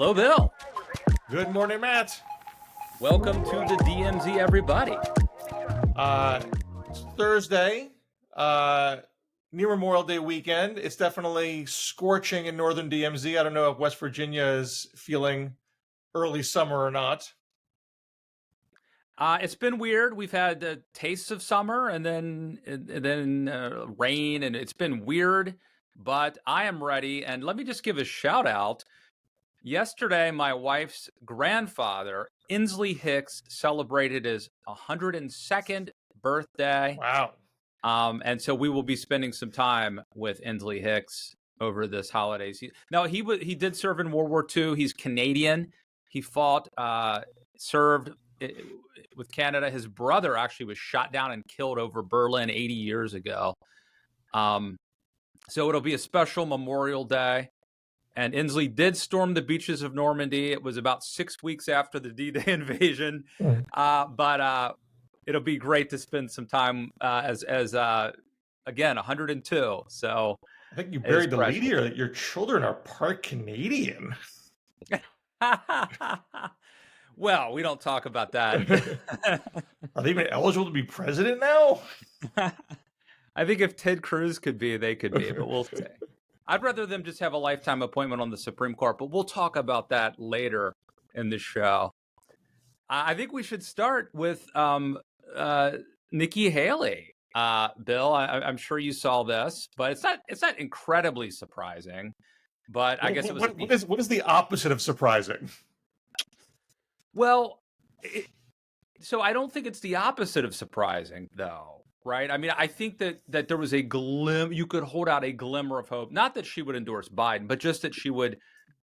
Hello, Bill. Good morning, Matt. Welcome to the DMZ, everybody. It's Thursday, near Memorial Day weekend. It's definitely scorching in northern DMZ. I don't know if West Virginia is feeling early summer or not. It's been weird. We've had tastes of summer and then rain, and it's been weird. But I am ready. And let me just give a shout out. Yesterday, my wife's grandfather, Inslee Hicks, celebrated his 102nd birthday. Wow. And so we will be spending some time with Inslee Hicks over this holiday season. No, he did serve in World War II. He's Canadian. He fought, served with Canada. His brother actually was shot down and killed over Berlin 80 years ago. So it'll be a special Memorial Day. And Inslee did storm the beaches of Normandy. It was about 6 weeks after the D-Day invasion. But it'll be great to spend some time as again, 102. So I think you buried the lead here that your children are part Canadian. Well, we don't talk about that. Are they even eligible to be president now? I think if Ted Cruz could be, they could be, but we'll see. I'd rather them just have a lifetime appointment on the Supreme Court, but we'll talk about that later in the show. I think we should start with Nikki Haley. Bill, I'm sure you saw this, but it's not incredibly surprising. But I guess it was. What is the opposite of surprising? Well, so I don't think it's the opposite of surprising, though. Right. I mean, I think that there was you could hold out a glimmer of hope. Not that she would endorse Biden, but just that she would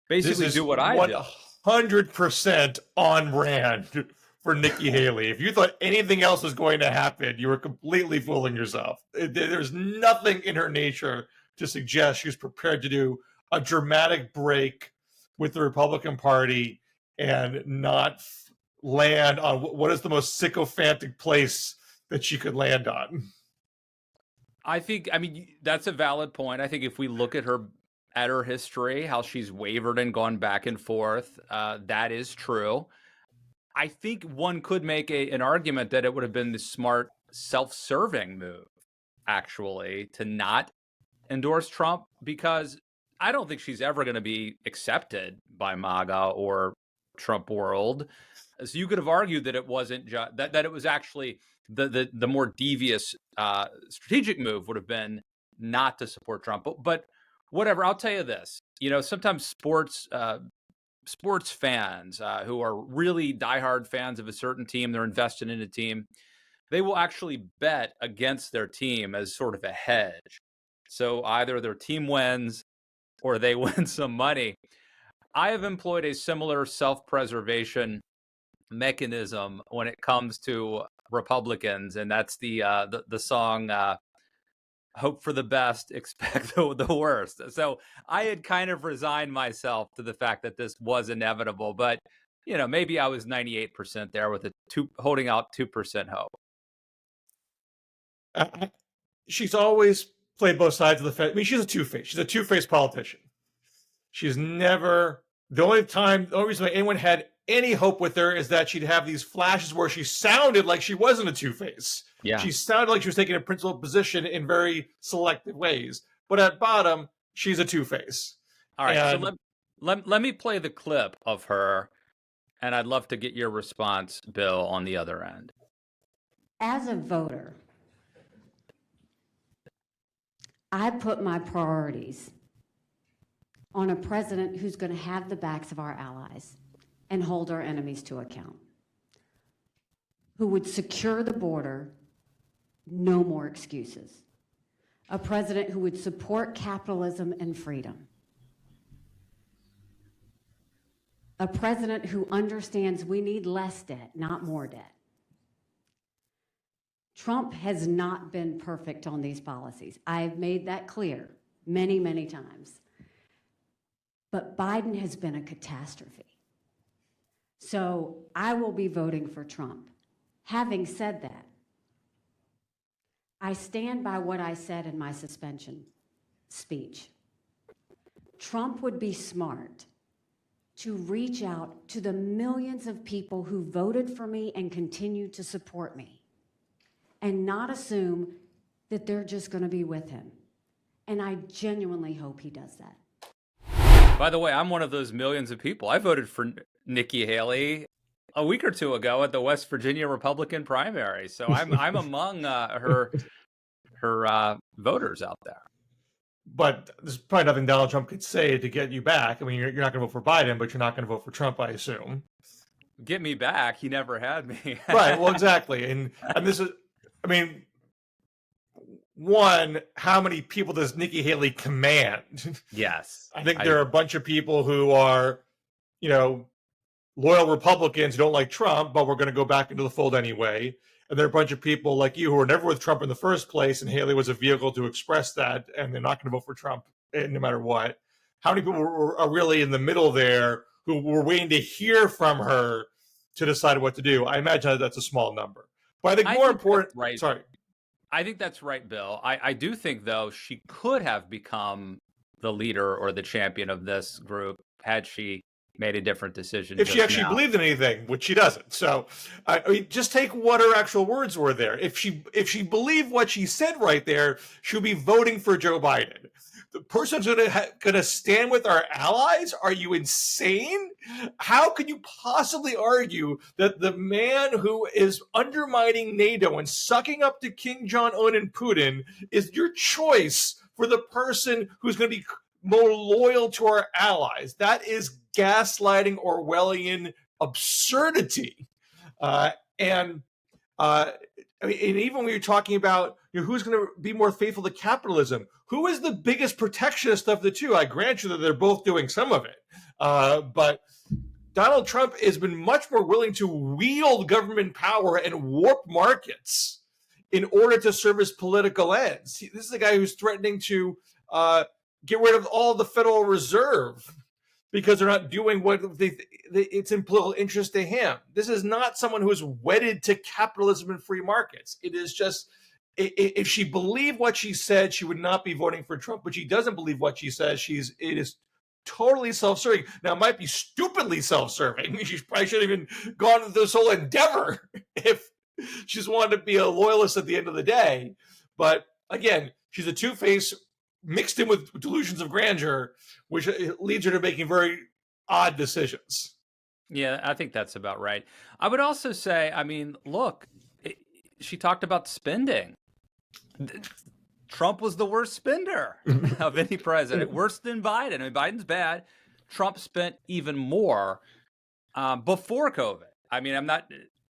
basically do what I do. 100% on brand for Nikki Haley. If you thought anything else was going to happen, you were completely fooling yourself. There's nothing in her nature to suggest she's prepared to do a dramatic break with the Republican Party and not land on what is the most sycophantic place that she could land on. I mean, that's a valid point. I think if we look at her history, how she's wavered and gone back and forth, that is true. I think one could make an argument that it would have been the smart, self-serving move, actually, to not endorse Trump, because I don't think she's ever going to be accepted by MAGA or Trump world. So you could have argued that it wasn't that it was actually the more devious strategic move would have been not to support Trump. But whatever, I'll tell you this. You know, sometimes sports fans who are really diehard fans of a certain team, they're invested in a team, they will actually bet against their team as sort of a hedge. So either their team wins or they win some money. I have employed a similar self-preservation mechanism when it comes to Republicans, and that's the song "Hope for the best, expect the worst." So I had kind of resigned myself to the fact that this was inevitable, but you know, maybe I was 98% there with holding out 2% hope. She's always played both sides of the fence. I mean, she's a two-faced. She's a two-faced politician. She's never. The only reason anyone had any hope with her is that she'd have these flashes where she sounded like she wasn't a two-face. Yeah. She sounded like she was taking a principled position in very selective ways. But at bottom, she's a two-face. All right, so let me play the clip of her, and I'd love to get your response, Bill, on the other end. As a voter, I put my priorities on a president who's going to have the backs of our allies and hold our enemies to account, who would secure the border, no more excuses, a president who would support capitalism and freedom, a president who understands we need less debt, not more debt. Trump has not been perfect on these policies. I've made that clear many, many times. But Biden has been a catastrophe. So I will be voting for Trump. Having said that, I stand by what I said in my suspension speech. Trump would be smart to reach out to the millions of people who voted for me and continue to support me and not assume that they're just going to be with him. And I genuinely hope he does that. By the way, I'm one of those millions of people. I voted for Nikki Haley a week or two ago at the West Virginia Republican primary. So I'm among her voters out there. But there's probably nothing Donald Trump could say to get you back. I mean, you're not going to vote for Biden, but you're not going to vote for Trump, I assume. Get me back. He never had me. Right. Well, exactly. And this is, I mean, one, how many people does Nikki Haley command? Yes. I think there are a bunch of people who are, loyal Republicans who don't like Trump, but we're going to go back into the fold anyway. And there are a bunch of people like you who were never with Trump in the first place, and Haley was a vehicle to express that, and they're not going to vote for Trump no matter what. How many people are really in the middle there who were waiting to hear from her to decide what to do? I imagine that's a small number. But I think more important... Right. Sorry. I think that's right, Bill. I do think, though, she could have become the leader or the champion of this group had she made a different decision. If she actually believed in anything, which she doesn't. So I mean, just take what her actual words were there. If she believed what she said right there, she'll be voting for Joe Biden. The person's going to stand with our allies? Are you insane? How can you possibly argue that the man who is undermining NATO and sucking up to King Jong-un and Putin is your choice for the person who's going to be more loyal to our allies? That is gaslighting, Orwellian absurdity. And even when you're talking about who's going to be more faithful to capitalism, who is the biggest protectionist of the two? I grant you that they're both doing some of it. But Donald Trump has been much more willing to wield government power and warp markets in order to serve his political ends. This is a guy who's threatening to get rid of all the Federal Reserve because they're not doing what it's in political interest to him. This is not someone who is wedded to capitalism and free markets. It is just, if she believed what she said, she would not be voting for Trump, but she doesn't believe what she says. It is totally self-serving. Now, it might be stupidly self-serving. She probably should have even gone into this whole endeavor if she's wanted to be a loyalist at the end of the day. But again, she's a two-face mixed in with delusions of grandeur, which leads her to making very odd decisions. Yeah, I think that's about right. I would also say, I mean, look, she talked about spending. Trump was the worst spender of any president, worse than Biden. I mean, Biden's bad. Trump spent even more before COVID. I mean,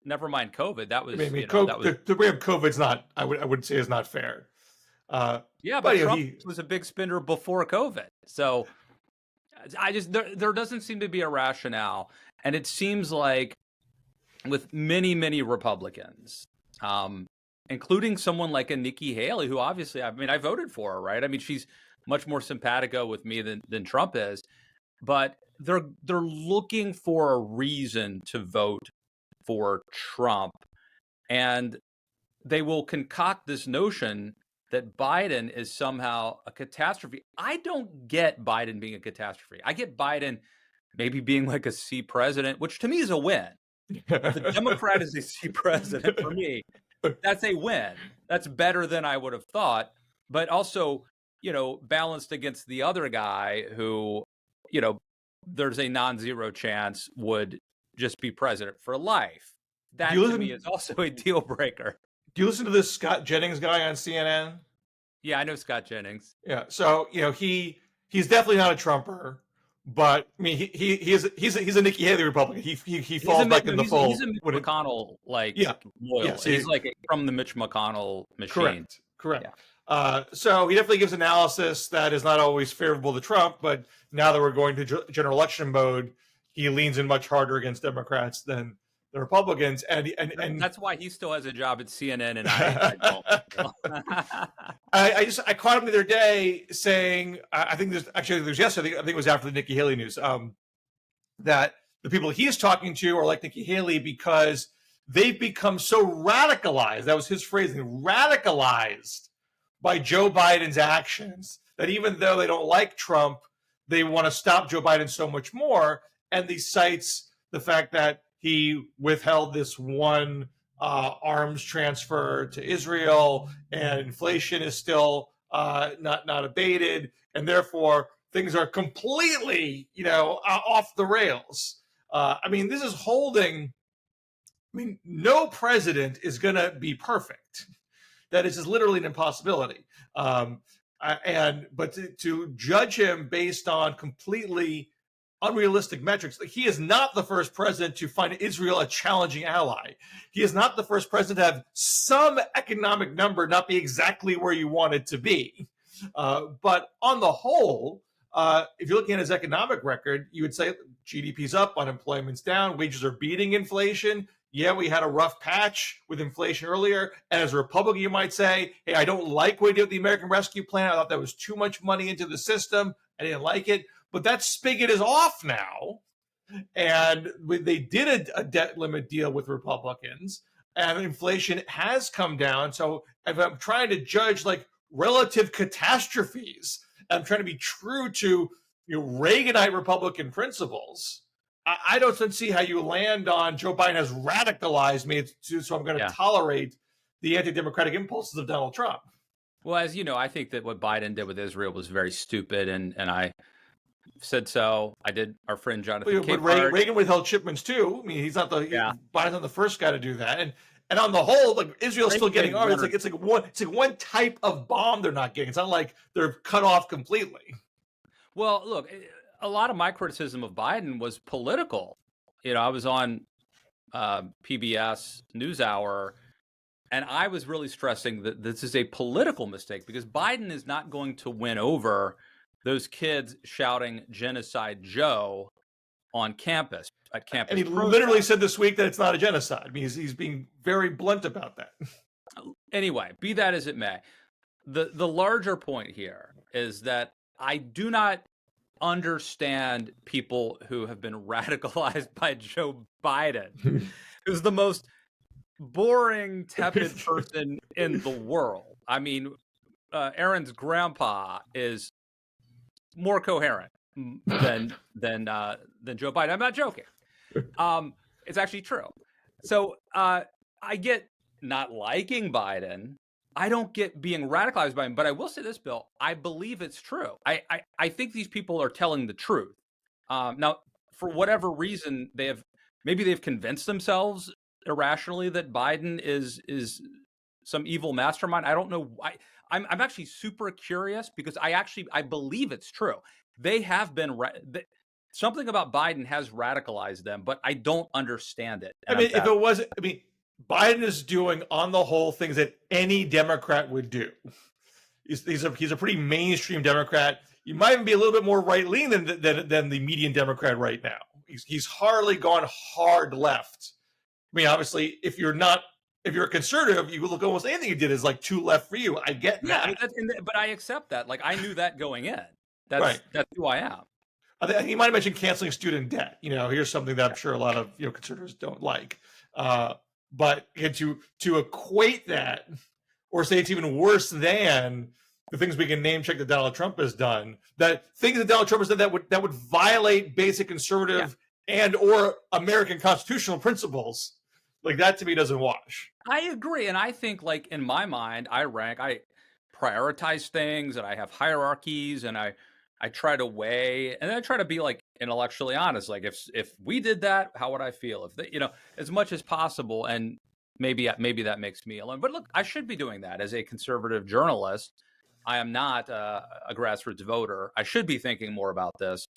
never mind COVID. That was, the way of COVID's not, I would say is not fair. Yeah, but Trump was a big spender before COVID. So there doesn't seem to be a rationale. And it seems like with many, many Republicans, including someone like a Nikki Haley, who obviously, I mean, I voted for her, right? I mean, she's much more simpatico with me than Trump is, but they're looking for a reason to vote for Trump. And they will concoct this notion that Biden is somehow a catastrophe. I don't get Biden being a catastrophe. I get Biden maybe being like a C president, which to me is a win. If a Democrat is a C president, for me, that's a win. That's better than I would have thought. But also, balanced against the other guy who, there's a non-zero chance would just be president for life. That to me is also a deal breaker. Do you listen to this Scott Jennings guy on CNN? Yeah, I know Scott Jennings. Yeah, so he's definitely not a Trumper, but I mean he's a Nikki Haley Republican. He falls back in the fold. He's a Mitch McConnell loyal. Yeah, so he's like from the Mitch McConnell machine. Correct. Yeah. So he definitely gives analysis that is not always favorable to Trump, but now that we're going to general election mode, he leans in much harder against Democrats than the Republicans, and that's why he still has a job at CNN, and I don't. I caught him the other day saying, I think there's yesterday. I think it was after the Nikki Haley news, that the people he's talking to are like Nikki Haley because they've become so radicalized. That was his phrasing, radicalized by Joe Biden's actions that even though they don't like Trump, they want to stop Joe Biden so much more. and he cites the fact that he withheld this one arms transfer to Israel, and inflation is still not abated, and therefore things are completely, off the rails. I mean, this is holding. I mean, no president is going to be perfect. That is just literally an impossibility. But to judge him based on completely unrealistic metrics, he is not the first president to find Israel a challenging ally. He is not the first president to have some economic number not be exactly where you want it to be. But on the whole, if you're looking at his economic record, you would say GDP's up, unemployment's down, wages are beating inflation. Yeah, we had a rough patch with inflation earlier. And as a Republican, you might say, hey, I don't like what we did with the American Rescue Plan. I thought that was too much money into the system. I didn't like it. But that spigot is off now. And they did a debt limit deal with Republicans, and inflation has come down. So if I'm trying to judge like relative catastrophes, I'm trying to be true to Reaganite Republican principles, I don't see how you land on Joe Biden has radicalized me, so I'm going to tolerate the anti-democratic impulses of Donald Trump. Well, as you know, I think that what Biden did with Israel was very stupid, and I said so. I did. Our friend Jonathan But Reagan withheld shipments too. I mean, he's not Biden's not the first guy to do that. And on the whole, like Israel's still getting arms. It's like one type of bomb they're not getting. It's not like they're cut off completely. Well, look, a lot of my criticism of Biden was political. I was on PBS NewsHour, and I was really stressing that this is a political mistake because Biden is not going to win over those kids shouting "Genocide Joe" on campus at campus. And he literally said this week that it's not a genocide. I mean, he's being very blunt about that. Anyway, be that as it may, the larger point here is that I do not understand people who have been radicalized by Joe Biden, who's the most boring, tepid person in the world. I mean, Aaron's grandpa is more coherent than Joe Biden. I'm not joking. It's actually true. So I get not liking Biden. I don't get being radicalized by him, but I will say this, Bill. I believe it's true. I think these people are telling the truth. Now, for whatever reason, they've convinced themselves irrationally that Biden is some evil mastermind. I don't know why. I'm actually super curious because I believe it's true. They have been something about Biden has radicalized them, but I don't understand it. I mean, if it wasn't, Biden is doing on the whole things that any Democrat would do. He's a pretty mainstream Democrat. You might even be a little bit more right leaning than the median Democrat right now. He's hardly gone hard left. I mean, obviously, if you're a conservative, you look almost anything you did is like too left for you. I get that. But I accept that. Like I knew that going in. That's right. That's who I am. I think he might have mentioned canceling student debt. Here's something that I'm sure a lot of conservatives don't like. But to equate that, or say it's even worse than the things we can name check that Donald Trump has done, that things that Donald Trump has done that would violate basic conservative and or American constitutional principles, like that to me doesn't wash. I agree, and I think like in my mind, I prioritize things, and I have hierarchies, and I try to weigh, and I try to be like intellectually honest. Like if we did that, how would I feel? If they, as much as possible, and maybe that makes me alone. But look, I should be doing that as a conservative journalist. I am not a grassroots voter. I should be thinking more about this,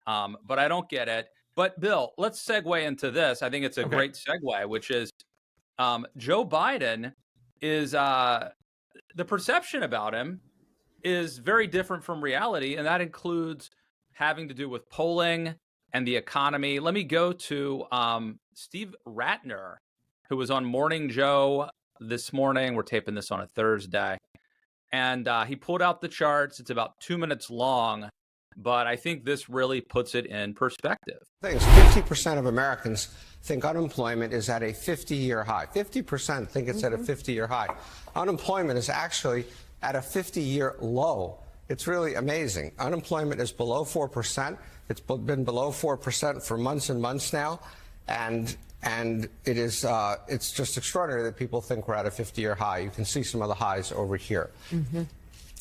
but I don't get it. But Bill, let's segue into this. I think it's a great segue, which is Joe Biden is the perception about him is very different from reality, and that includes having to do with polling and the economy. Let me go to Steve Ratner, who was on Morning Joe this morning. We're taping this on a Thursday. And he pulled out the charts. It's about 2 minutes long, but I think this really puts it in perspective. 50% of Americans think unemployment is at a 50-year high. 50% think it's at a 50-year high. Unemployment is actually at a 50-year low It's really amazing. Unemployment is below 4%. It's been below 4% for months and months now. And it is it's just extraordinary that people think we're at a 50-year high. You can see some of the highs over here.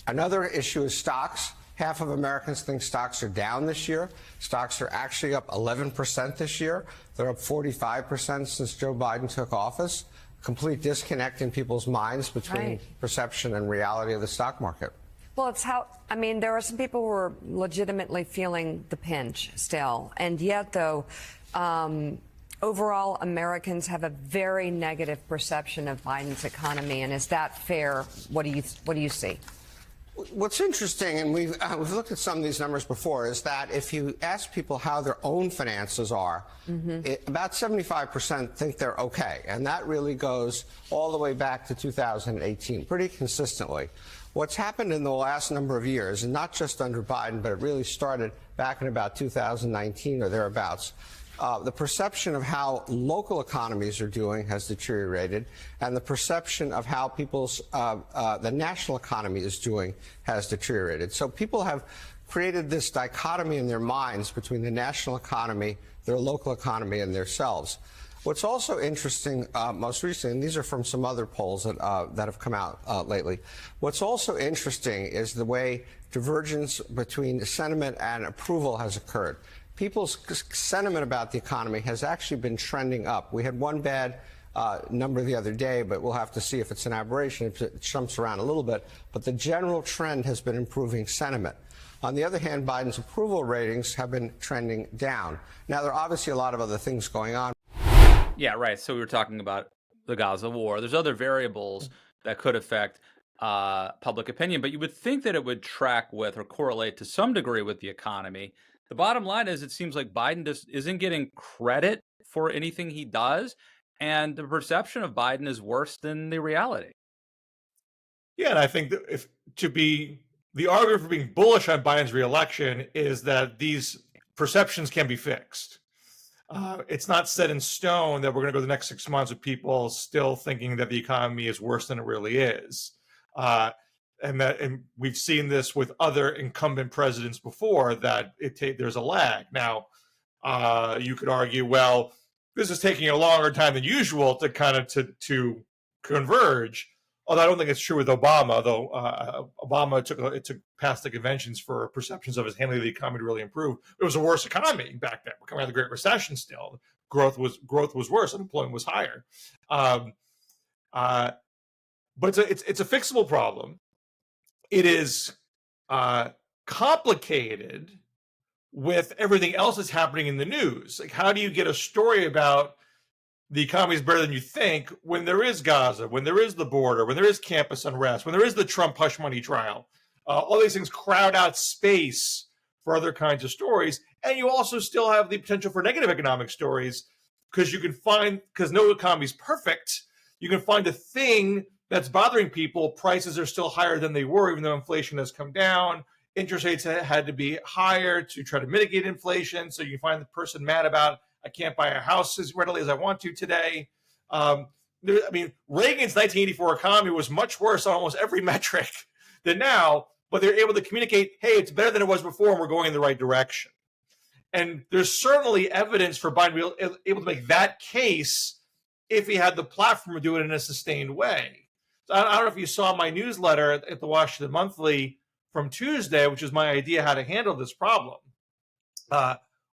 Another issue is stocks. Half of Americans think stocks are down this year. Stocks are actually up 11% this year. They're up 45% since Joe Biden took office. Complete disconnect in people's minds between perception and reality of the stock market. Well, it's how, I mean, there are some people who are legitimately feeling the pinch still. And yet, though, overall, Americans have a very negative perception of Biden's economy. And is that fair? What do you see? What's interesting, and we've looked at some of these numbers before, is that if you ask people how their own finances are, about 75% think they're okay. And that really goes all the way back to 2018, pretty consistently. What's happened in the last number of years, and not just under Biden, but it really started back in about 2019 or thereabouts, the perception of how local economies are doing has deteriorated, and the perception of how the national economy is doing has deteriorated. So people have created this dichotomy in their minds between the national economy, their local economy, and themselves. What's also interesting, most recently, and these are from some other polls that have come out lately, what's also interesting is the way divergence between sentiment and approval has occurred. People's sentiment about the economy has actually been trending up. We had one bad number the other day, but we'll have to see if it's an aberration, if it jumps around a little bit. But the general trend has been improving sentiment. On the other hand, Biden's approval ratings have been trending down. Now, there are obviously a lot of other things going on. Yeah, right. So we were talking about the Gaza war. There's other variables that could affect public opinion, but you would think that it would track with or correlate to some degree with the economy. The bottom line is it seems like Biden just isn't getting credit for anything he does, and the perception of Biden is worse than the reality. Yeah, and I think that the argument for being bullish on Biden's reelection is that these perceptions can be fixed. It's not set in stone that we're going to go the next 6 months with people still thinking that the economy is worse than it really is. And we've seen this with other incumbent presidents before, that there's a lag. Now, you could argue, well, this is taking a longer time than usual to kind of to converge. Although I don't think it's true with Obama, though Obama took past the conventions for perceptions of his handling of the economy to really improve. It was a worse economy back then. We're coming out of the Great Recession still. Growth was worse, unemployment was higher. But it's a fixable problem. It is complicated with everything else that's happening in the news. Like, how do you get a story about the economy is better than you think when there is Gaza, when there is the border, when there is campus unrest, when there is the Trump hush money trial? All these things crowd out space for other kinds of stories. And you also still have the potential for negative economic stories, because no economy is perfect. You can find a thing that's bothering people. Prices are still higher than they were, even though inflation has come down. Interest rates had to be higher to try to mitigate inflation. So you find the person mad about, I can't buy a house as readily as I want to today. Reagan's 1984 economy was much worse on almost every metric than now, but they're able to communicate, hey, it's better than it was before, and we're going in the right direction. And there's certainly evidence for Biden being able to make that case if he had the platform to do it in a sustained way. So I don't know if you saw my newsletter at the Washington Monthly from Tuesday, which is my idea how to handle this problem,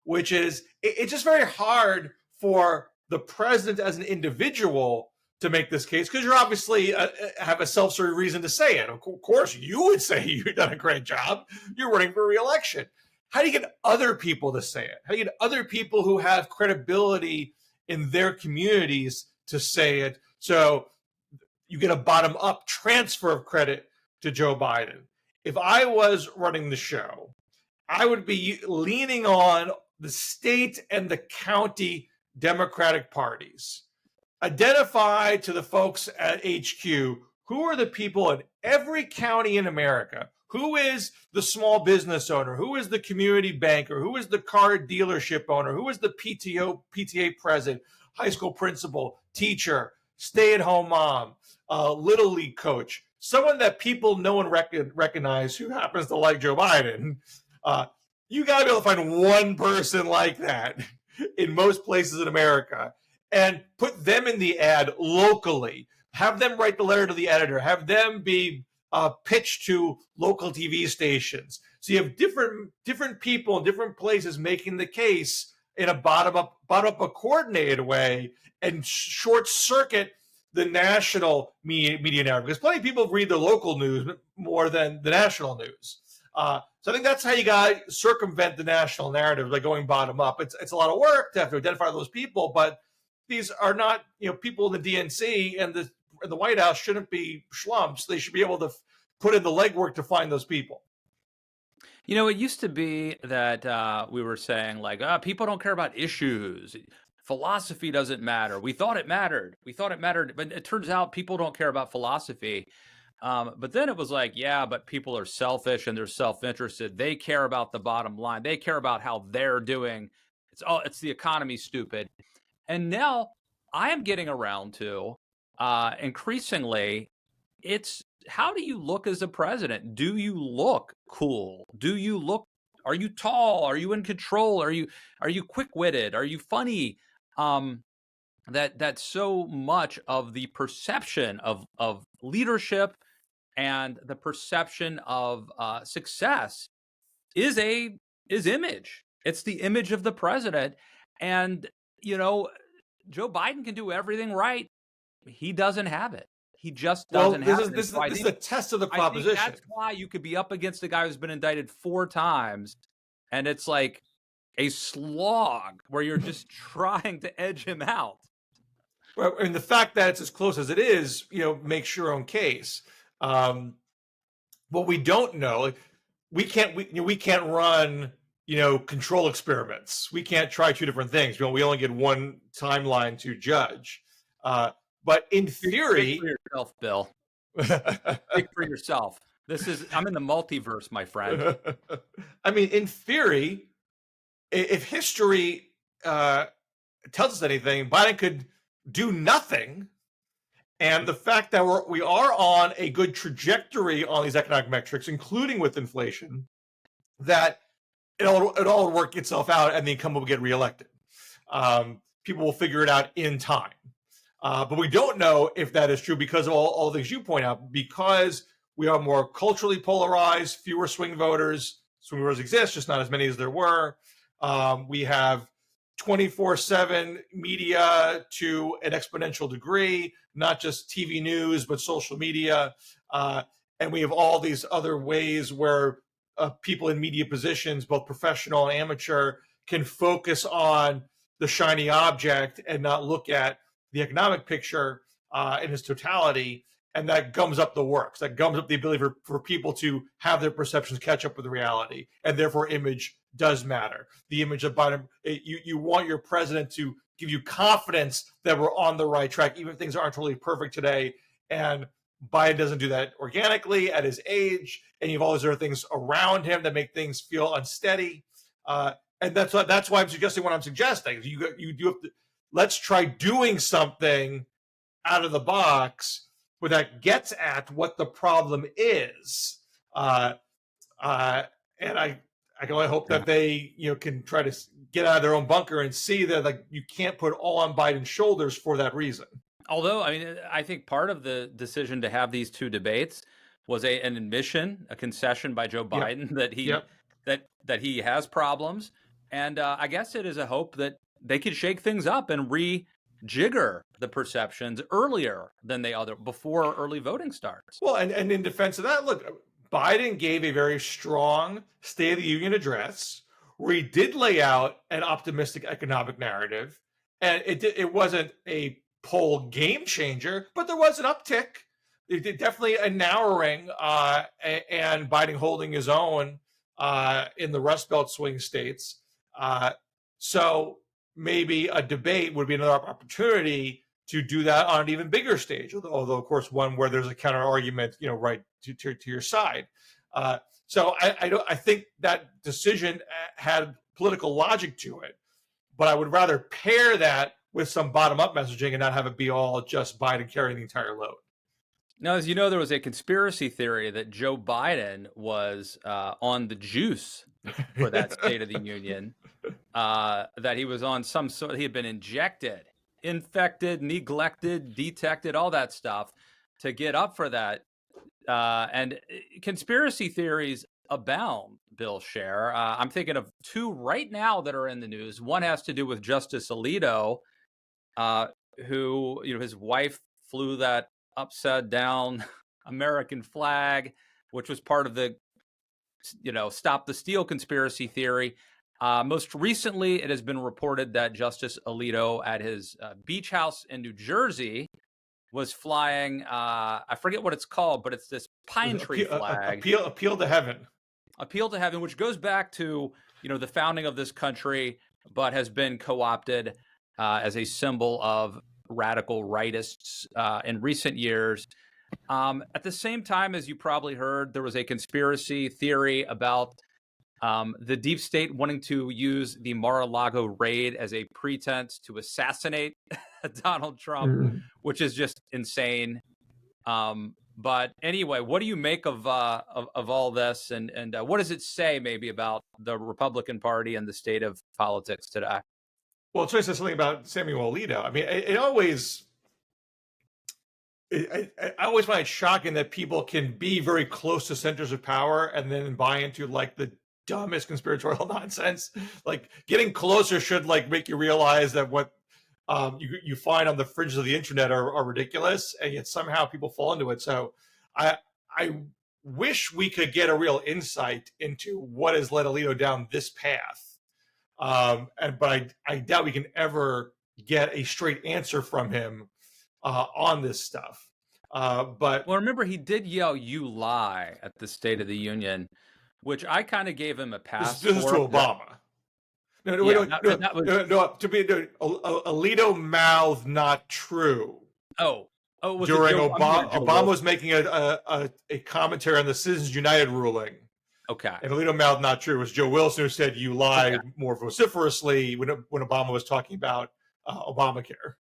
which is it's just very hard for the president as an individual to make this case, because you're obviously have a self-serving reason to say it. Of course, you would say you've done a great job. You're running for re-election. How do you get other people to say it? How do you get other people who have credibility in their communities to say it? So you get a bottom-up transfer of credit to Joe Biden. If I was running the show, I would be leaning on the state and the county Democratic parties. Identify to the folks at HQ who are the people in every county in America. Who is the small business owner? Who is the community banker? Who is the car dealership owner? Who is the PTA president, high school principal, teacher, stay-at-home mom, little league coach? someone that people no one recognize who happens to like Joe Biden, you got to be able to find one person like that in most places in America and put them in the ad locally. Have them write the letter to the editor. Have them be pitched to local TV stations. So you have different people in different places making the case in a bottom-up, a coordinated way, and short circuit the national media narrative, because plenty of people read the local news more than the national news. So I think that's how you got to circumvent the national narrative, by going bottom up. It's a lot of work to have to identify those people, but these are not, people in the DNC and the White House shouldn't be schlumps. They should be able to put in the legwork to find those people. It used to be that we were saying people don't care about issues. Philosophy doesn't matter. We thought it mattered. But it turns out people don't care about philosophy. But then it was but people are selfish and they're self-interested. They care about the bottom line. They care about how they're doing. It's the economy, stupid. And now I am getting around to increasingly, it's how do you look as a president? Do you look cool? Are you tall? Are you in control? Are you quick-witted? Are you funny? That's so much of the perception of leadership and the perception of success is image. It's the image of the president. And, Joe Biden can do everything right. He doesn't have it. He just doesn't have it. This is the test of the proposition. I think that's why you could be up against a guy who's been indicted 4 times, and it's like a slog where you're just trying to edge him out. Well, and the fact that it's as close as it is, makes your own case. What we don't know, we can't run, control experiments. We can't try 2 different things. We only get one timeline to judge. But in theory, speak for yourself, Bill. Speak for yourself. I'm in the multiverse, my friend. I mean, in theory, if history tells us anything, Biden could do nothing. And the fact that we are on a good trajectory on these economic metrics, including with inflation, that it all work itself out and the incumbent will get reelected. People will figure it out in time. But we don't know if that is true because of all the things you point out, because we are more culturally polarized, fewer swing voters. Swing voters exist, just not as many as there were. We have 24/7 media to an exponential degree, not just TV news, but social media. And we have all these other ways where people in media positions, both professional and amateur, can focus on the shiny object and not look at the economic picture in its totality. And that gums up the works. That gums up the ability for people to have their perceptions catch up with reality. And therefore, image does matter. The image of Biden, you want your president to give you confidence that we're on the right track, even if things aren't totally perfect today. And Biden doesn't do that organically at his age. And you have all these other things around him that make things feel unsteady. And that's why I'm suggesting what I'm suggesting. You do have to, let's try doing something out of the box where that gets at what the problem is. And I can only hope that they can try to get out of their own bunker and see that you can't put all on Biden's shoulders for that reason. Although, I think part of the decision to have these 2 debates was an admission, a concession by Joe Biden that he has problems. And I guess it is a hope that they could shake things up and rejigger the perceptions earlier than before early voting starts. Well, and in defense of that, look, Biden gave a very strong State of the Union address where he did lay out an optimistic economic narrative. And it wasn't a poll game changer, but there was an uptick. It did definitely a narrowing and Biden holding his own in the Rust Belt swing states. So maybe a debate would be another opportunity to do that on an even bigger stage, although of course one where there's a counter argument, right to your side. So I think that decision had political logic to it, but I would rather pair that with some bottom-up messaging and not have it be all just Biden carrying the entire load. Now, as you know, there was a conspiracy theory that Joe Biden was on the juice for that State of the Union, that he was on some sort, he had been injected, infected, neglected, detected, all that stuff to get up for that. And conspiracy theories abound, Bill Scher. I'm thinking of two right now that are in the news. One has to do with Justice Alito, who, his wife flew that upside down American flag, which was part of the, Stop the Steal conspiracy theory. Most recently, it has been reported that Justice Alito at his beach house in New Jersey was flying, I forget what it's called, but it's this pine tree flag. Appeal to heaven. Appeal to heaven, which goes back to, the founding of this country, but has been co-opted as a symbol of radical rightists in recent years. At the same time, as you probably heard, there was a conspiracy theory about the deep state wanting to use the Mar-a-Lago raid as a pretense to assassinate Donald Trump, which is just insane. But anyway, what do you make of all this, and what does it say maybe about the Republican Party and the state of politics today? Well, Troy said something about Samuel Alito. I mean, I always find it shocking that people can be very close to centers of power and then buy into like the dumbest conspiratorial nonsense. Like getting closer should like make you realize that what you find on the fringes of the internet are ridiculous, and yet somehow people fall into it. So I wish we could get a real insight into what has led Alito down this path. But I doubt we can ever get a straight answer from him on this stuff. But remember, he did yell "You lie" at the State of the Union, which I kind of gave him a pass. This is to Obama. Alito mouthed "not true." During Obama was making a commentary on the Citizens United ruling. Okay. And Alito mouthed "not true." It was Joe Wilson who said "you lie" more vociferously when Obama was talking about Obamacare.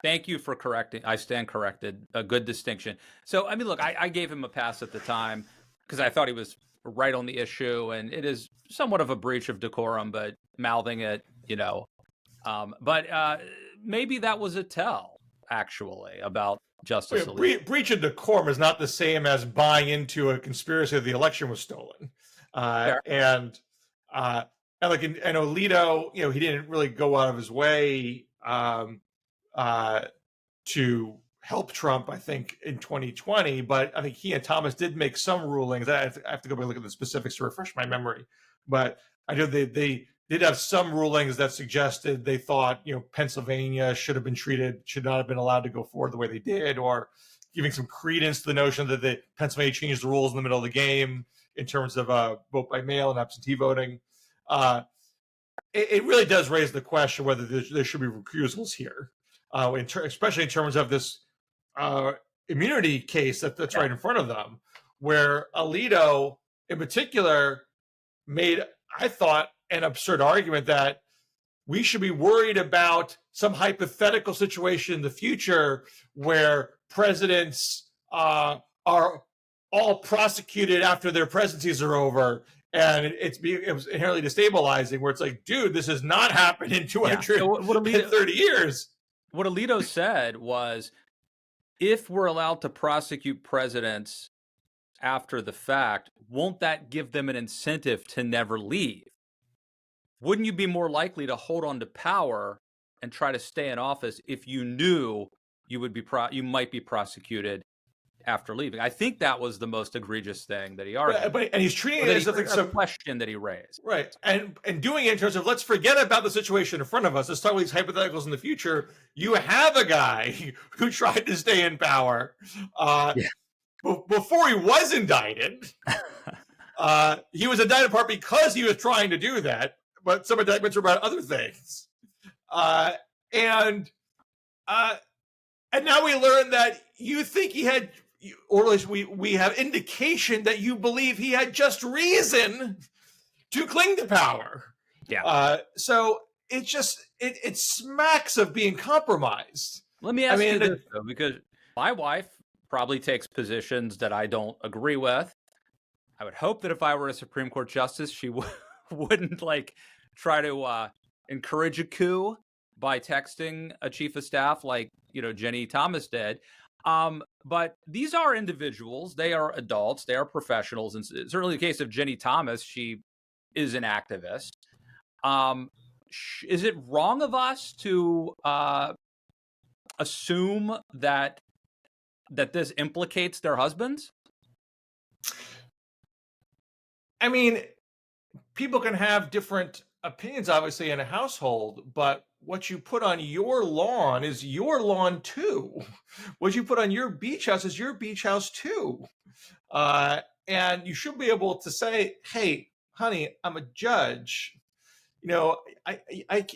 Thank you for correcting. I stand corrected. A good distinction. So, I mean, look, I gave him a pass at the time because I thought he was right on the issue, and it is somewhat of a breach of decorum, but mouthing it, but maybe that was a tell, actually, about Justice Alito. Breach of decorum is not the same as buying into a conspiracy that the election was stolen. And Alito, he didn't really go out of his way to help Trump, I think, in 2020. But I think he and Thomas did make some rulings. I have to go back and look at the specifics to refresh my memory. But I know they did have some rulings that suggested they thought, Pennsylvania should not have been allowed to go forward the way they did, or giving some credence to the notion that Pennsylvania changed the rules in the middle of the game in terms of vote by mail and absentee voting. It really does raise the question whether there should be recusals here, especially in terms of this immunity case that's right in front of them, where Alito in particular made, I thought, an absurd argument that we should be worried about some hypothetical situation in the future where presidents are all prosecuted after their presidencies are over. And it was inherently destabilizing, where it's like, dude, this has not happened in 230 years. What Alito said was, if we're allowed to prosecute presidents after the fact, won't that give them an incentive to never leave? Wouldn't you be more likely to hold on to power and try to stay in office if you knew you might be prosecuted after leaving? I think that was the most egregious thing that he argued. And he's treating it as a question that he raised. Right. And doing it in terms of, let's forget about the situation in front of us. Let's talk about these hypotheticals in the future. You have a guy who tried to stay in power before he was indicted. He was indicted in part because he was trying to do that, but some indictments are about other things. And now we learn that you think he had, or at least we have indication that you believe he had just reason to cling to power. Yeah. So it smacks of being compromised. Let me ask you this, though, because my wife probably takes positions that I don't agree with. I would hope that if I were a Supreme Court justice, she wouldn't like try to encourage a coup by texting a chief of staff like, Jenny Thomas did. But these are individuals. They are adults. They are professionals. And certainly the case of Jenny Thomas, she is an activist. Is it wrong of us to assume that this implicates their husbands? I mean, people can have different opinions, obviously, in a household, but what you put on your lawn is your lawn too. What you put on your beach house is your beach house too. And you should be able to say, hey, honey, I'm a judge. I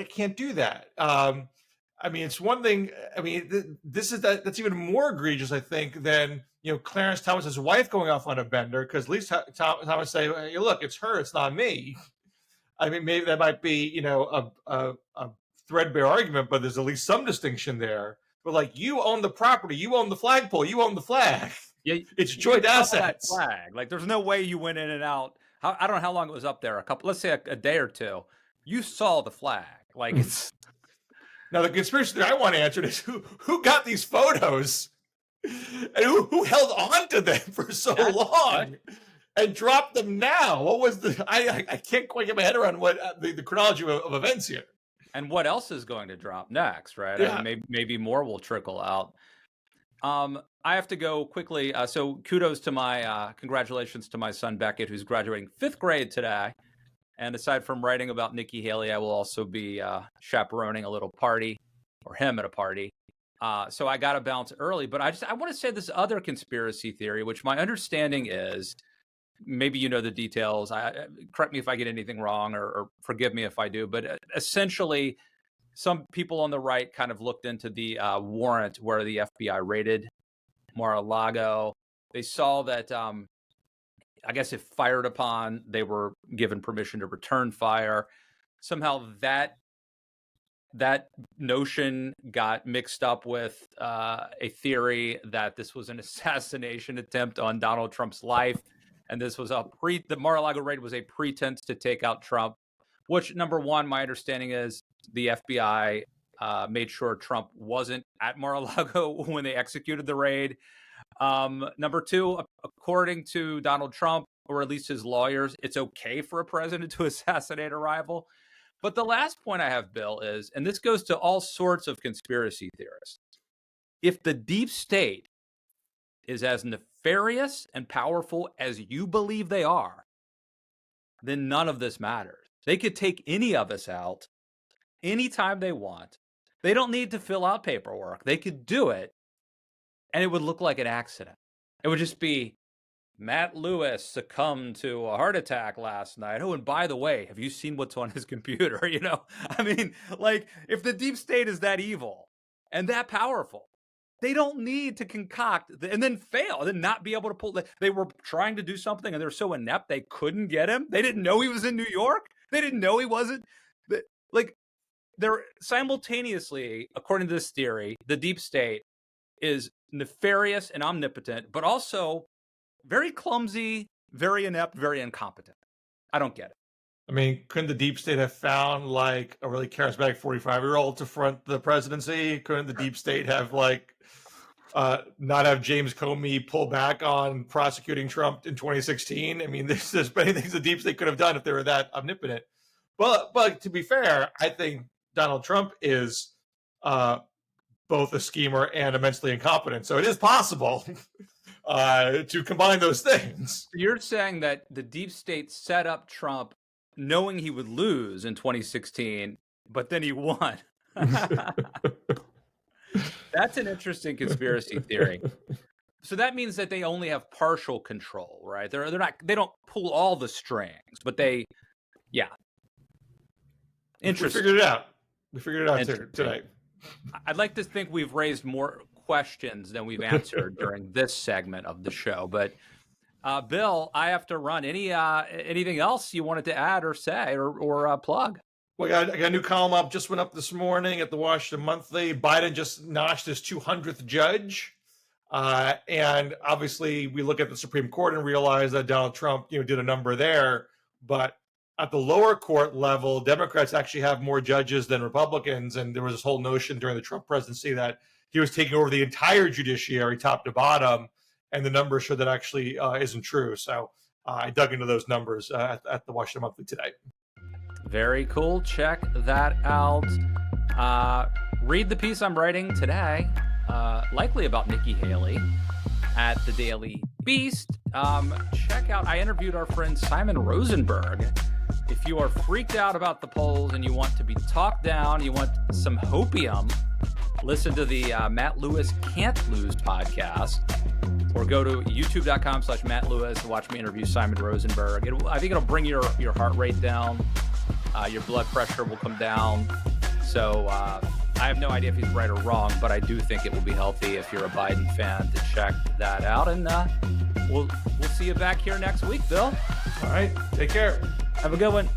can't do that. I mean, it's one thing. I mean, that's even more egregious, I think, than Clarence Thomas's wife going off on a bender, because at least Thomas say, hey, look, it's her, it's not me. I mean, maybe that might be a threadbare argument, but there's at least some distinction there. But like, you own the property, you own the flagpole, you own the flag. Yeah, it's joint assets. That flag, like, there's no way you went in and out. I don't know how long it was up there. Let's say a day or two. You saw the flag, like it's. Now the conspiracy theory I want answered is who got these photos, and who held on to them for so long, and dropped them now. What was I can't quite get my head around what the chronology of events here. And what else is going to drop next, right? Yeah. I mean, maybe more will trickle out. I have to go quickly. So kudos to my congratulations to my son Beckett, who's graduating 5th grade today. And aside from writing about Nikki Haley, I will also be chaperoning a little party, or him at a party. So I got to bounce early. But I want to say this other conspiracy theory, which my understanding is, maybe you know the details. Correct me if I get anything wrong, or forgive me if I do. But essentially, some people on the right kind of looked into the warrant where the FBI raided Mar-a-Lago. They saw that, I guess if fired upon, they were given permission to return fire. Somehow that notion got mixed up with a theory that this was an assassination attempt on Donald Trump's life. And this was the Mar-a-Lago raid was a pretense to take out Trump, which, number one, my understanding is the FBI made sure Trump wasn't at Mar-a-Lago when they executed the raid. Number two, according to Donald Trump, or at least his lawyers, it's okay for a president to assassinate a rival. But the last point I have, Bill, is, and this goes to all sorts of conspiracy theorists, if the deep state is as nefarious and powerful as you believe they are, then none of this matters. They could take any of us out anytime they want. They don't need to fill out paperwork. They could do it, and it would look like an accident. It would just be, Matt Lewis succumbed to a heart attack last night. Oh, and by the way, have you seen what's on his computer? I mean, like, if the deep state is that evil and that powerful, they don't need to concoct and then fail and then not be able to pull. They were trying to do something and they're so inept they couldn't get him. They didn't know he was in New York. They didn't know he wasn't. Like, they're simultaneously, according to this theory, the deep state is nefarious and omnipotent, but also very clumsy, very inept, very incompetent. I don't get it. I mean, couldn't the deep state have found like a really charismatic 45-year-old to front the presidency? Couldn't the deep state have not have James Comey pull back on prosecuting Trump in 2016? I mean, there's many things the deep state could have done if they were that omnipotent. But to be fair, I think Donald Trump is both a schemer and immensely incompetent. So it is possible to combine those things. You're saying that the deep state set up Trump knowing he would lose in 2016, but then he won. That's an interesting conspiracy theory. So that means that they only have partial control, right? They don't pull all the strings, but yeah. Interesting. We figured it out tonight. I'd like to think we've raised more questions than we've answered during this segment of the show, but Bill, I have to run. Anything else you wanted to add or say or plug? Well, I got a new column up. Just went up this morning at the Washington Monthly. Biden just notched his 200th judge. And obviously, we look at the Supreme Court and realize that Donald Trump, did a number there. But at the lower court level, Democrats actually have more judges than Republicans. And there was this whole notion during the Trump presidency that he was taking over the entire judiciary, top to bottom. And the numbers show that actually isn't true. So I dug into those numbers at the Washington Monthly today. Very cool. Check that out. Read the piece I'm writing today, likely about Nikki Haley, at the Daily Beast. Check out, I interviewed our friend Simon Rosenberg. If you are freaked out about the polls and you want to be talked down, you want some hopium, listen to the Matt Lewis Can't Lose podcast, or go to youtube.com/Matt Lewis and watch me interview Simon Rosenberg. I think it'll bring your heart rate down. Your blood pressure will come down. So I have no idea if he's right or wrong, but I do think it will be healthy if you're a Biden fan to check that out. And we'll see you back here next week, Bill. All right. Take care. Have a good one.